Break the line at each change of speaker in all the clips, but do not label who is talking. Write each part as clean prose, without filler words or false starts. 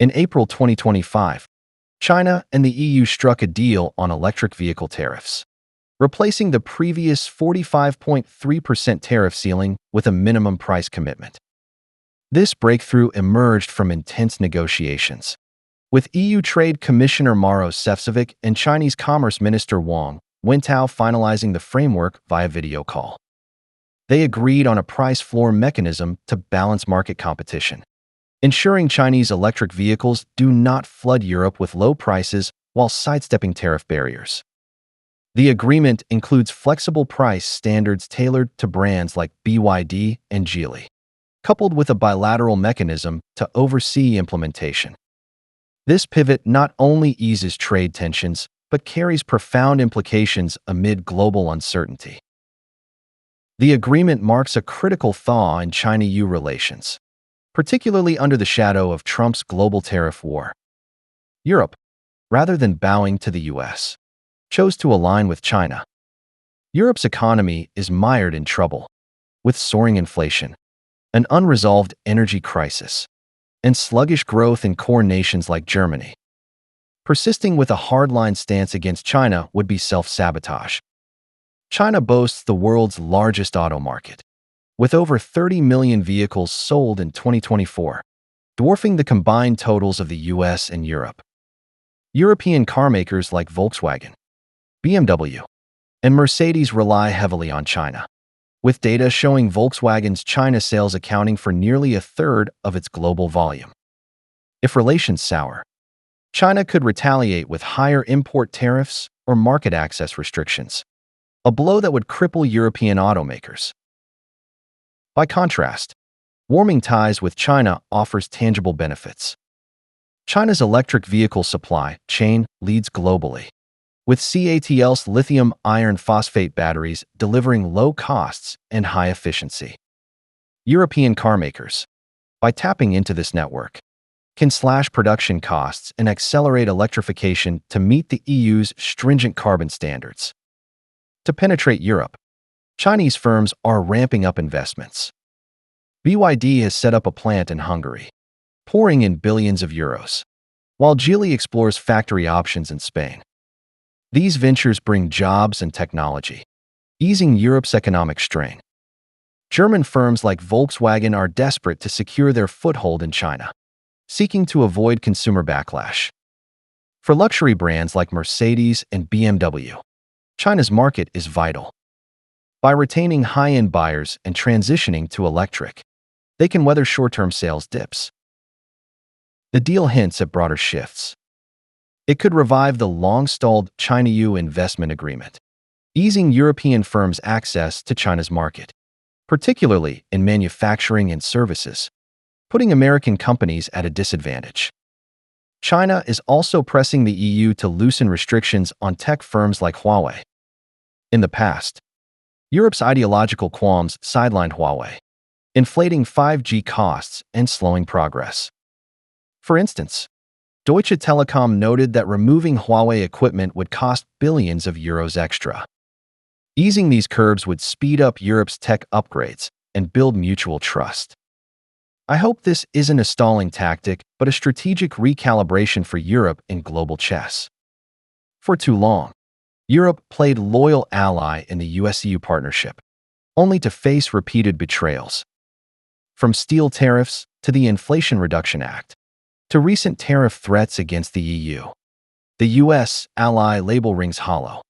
In April 2025, China and the EU struck a deal on electric vehicle tariffs, replacing the previous 45.3% tariff ceiling with a minimum price commitment. This breakthrough emerged from intense negotiations, with EU Trade Commissioner Maros Sefcovic and Chinese Commerce Minister Wang Wentao finalizing the framework via video call. They agreed on a price floor mechanism to balance market competition, ensuring Chinese electric vehicles do not flood Europe with low prices while sidestepping tariff barriers. The agreement includes flexible price standards tailored to brands like BYD and Geely, coupled with a bilateral mechanism to oversee implementation. This pivot not only eases trade tensions, but carries profound implications amid global uncertainty. The agreement marks a critical thaw in China-EU relations, particularly under the shadow of Trump's global tariff war. Europe, rather than bowing to the US, chose to align with China. Europe's economy is mired in trouble, with soaring inflation, an unresolved energy crisis, and sluggish growth in core nations like Germany. Persisting with a hardline stance against China would be self-sabotage. China boasts the world's largest auto market, with over 30 million vehicles sold in 2024, dwarfing the combined totals of the US and Europe. European carmakers like Volkswagen, BMW, and Mercedes rely heavily on China, with data showing Volkswagen's China sales accounting for nearly a third of its global volume. If relations sour, China could retaliate with higher import tariffs or market access restrictions, a blow that would cripple European automakers. By contrast, warming ties with China offers tangible benefits. China's electric vehicle supply chain leads globally, with CATL's lithium iron phosphate batteries delivering low costs and high efficiency. European carmakers, by tapping into this network, can slash production costs and accelerate electrification to meet the EU's stringent carbon standards. To penetrate Europe, Chinese firms are ramping up investments. BYD has set up a plant in Hungary, pouring in billions of euros, while Geely explores factory options in Spain. These ventures bring jobs and technology, easing Europe's economic strain. German firms like Volkswagen are desperate to secure their foothold in China, seeking to avoid consumer backlash. For luxury brands like Mercedes and BMW, China's market is vital. By retaining high-end buyers and transitioning to electric, they can weather short-term sales dips. The deal hints at broader shifts. It could revive the long-stalled China-EU investment agreement, easing European firms' access to China's market, particularly in manufacturing and services, putting American companies at a disadvantage. China is also pressing the EU to loosen restrictions on tech firms like Huawei. In the past, Europe's ideological qualms sidelined Huawei, inflating 5G costs and slowing progress. For instance, Deutsche Telekom noted that removing Huawei equipment would cost billions of euros extra. Easing these curbs would speed up Europe's tech upgrades and build mutual trust. I hope this isn't a stalling tactic, but a strategic recalibration for Europe in global chess. For too long, Europe played loyal ally in the US-EU partnership, only to face repeated betrayals. From steel tariffs to the Inflation Reduction Act, to recent tariff threats against the EU, the US ally label rings hollow.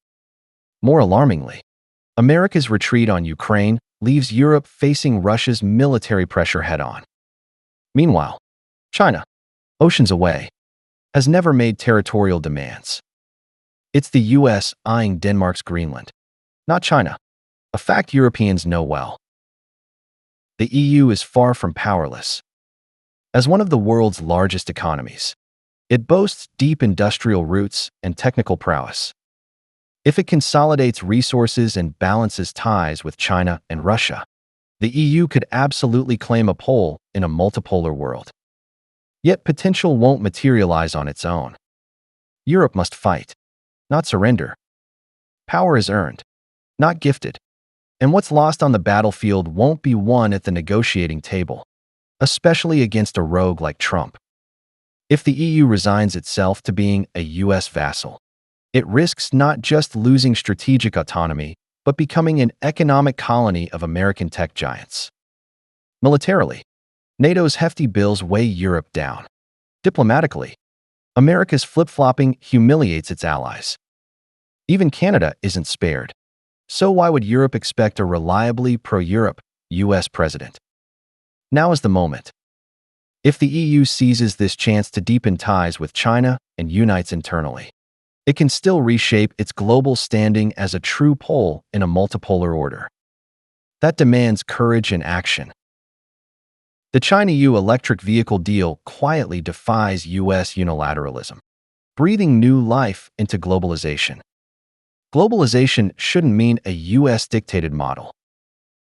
More alarmingly, America's retreat on Ukraine leaves Europe facing Russia's military pressure head-on. Meanwhile, China, oceans away, has never made territorial demands. It's the US eyeing Denmark's Greenland, not China, a fact Europeans know well. The EU is far from powerless. As one of the world's largest economies, it boasts deep industrial roots and technical prowess. If it consolidates resources and balances ties with China and Russia, the EU could absolutely claim a pole in a multipolar world. Yet potential won't materialize on its own. Europe must fight, not surrender. Power is earned, not gifted, and what's lost on the battlefield won't be won at the negotiating table, especially against a rogue like Trump. If the EU resigns itself to being a US vassal, it risks not just losing strategic autonomy, but becoming an economic colony of American tech giants. Militarily, NATO's hefty bills weigh Europe down. Diplomatically, America's flip-flopping humiliates its allies. Even Canada isn't spared. So why would Europe expect a reliably pro-Europe US president? Now is the moment. If the EU seizes this chance to deepen ties with China and unites internally, it can still reshape its global standing as a true pole in a multipolar order. That demands courage and action. The China-EU electric vehicle deal quietly defies US unilateralism, breathing new life into globalization. Globalization shouldn't mean a US-dictated model.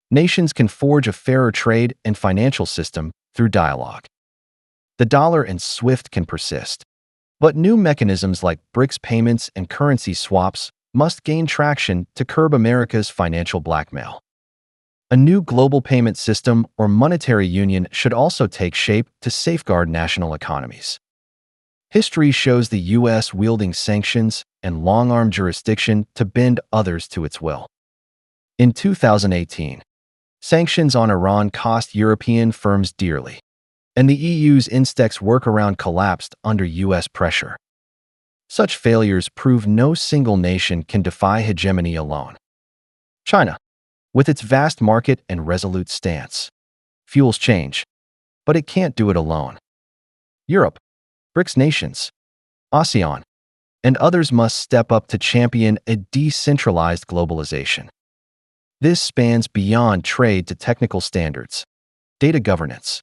Nations can forge a fairer trade and financial system through dialogue. The dollar and SWIFT can persist, but new mechanisms like BRICS payments and currency swaps must gain traction to curb America's financial blackmail. A new global payment system or monetary union should also take shape to safeguard national economies. History shows the US wielding sanctions and long-arm jurisdiction to bend others to its will. In 2018, sanctions on Iran cost European firms dearly, and the EU's Instex workaround collapsed under US pressure. Such failures prove no single nation can defy hegemony alone. China, with its vast market and resolute stance, fuels change, but it can't do it alone. Europe, BRICS nations, ASEAN, and others must step up to champion a decentralized globalization. This spans beyond trade to technical standards, data governance,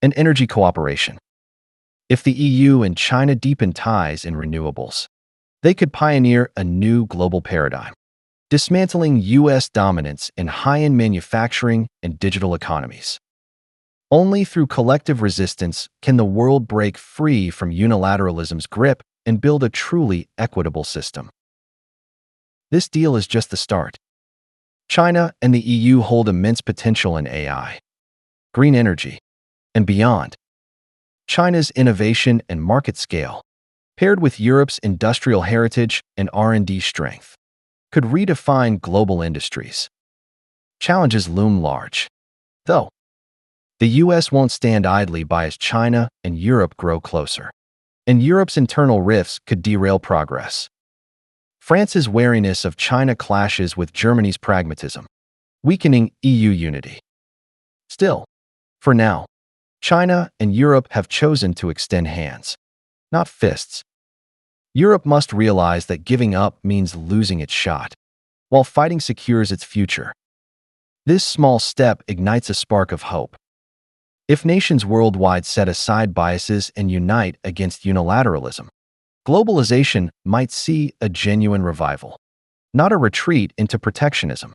and energy cooperation. If the EU and China deepen ties in renewables, they could pioneer a new global paradigm, dismantling US dominance in high-end manufacturing and digital economies. Only through collective resistance can the world break free from unilateralism's grip and build a truly equitable system. This deal is just the start. China and the EU hold immense potential in AI, green energy, and beyond. China's innovation and market scale, paired with Europe's industrial heritage and R&D strength, could redefine global industries. Challenges loom large, though. The US won't stand idly by as China and Europe grow closer, and Europe's internal rifts could derail progress. France's wariness of China clashes with Germany's pragmatism, weakening EU unity. Still, for now, China and Europe have chosen to extend hands, not fists. Europe must realize that giving up means losing its shot, while fighting secures its future. This small step ignites a spark of hope. If nations worldwide set aside biases and unite against unilateralism, globalization might see a genuine revival, not a retreat into protectionism.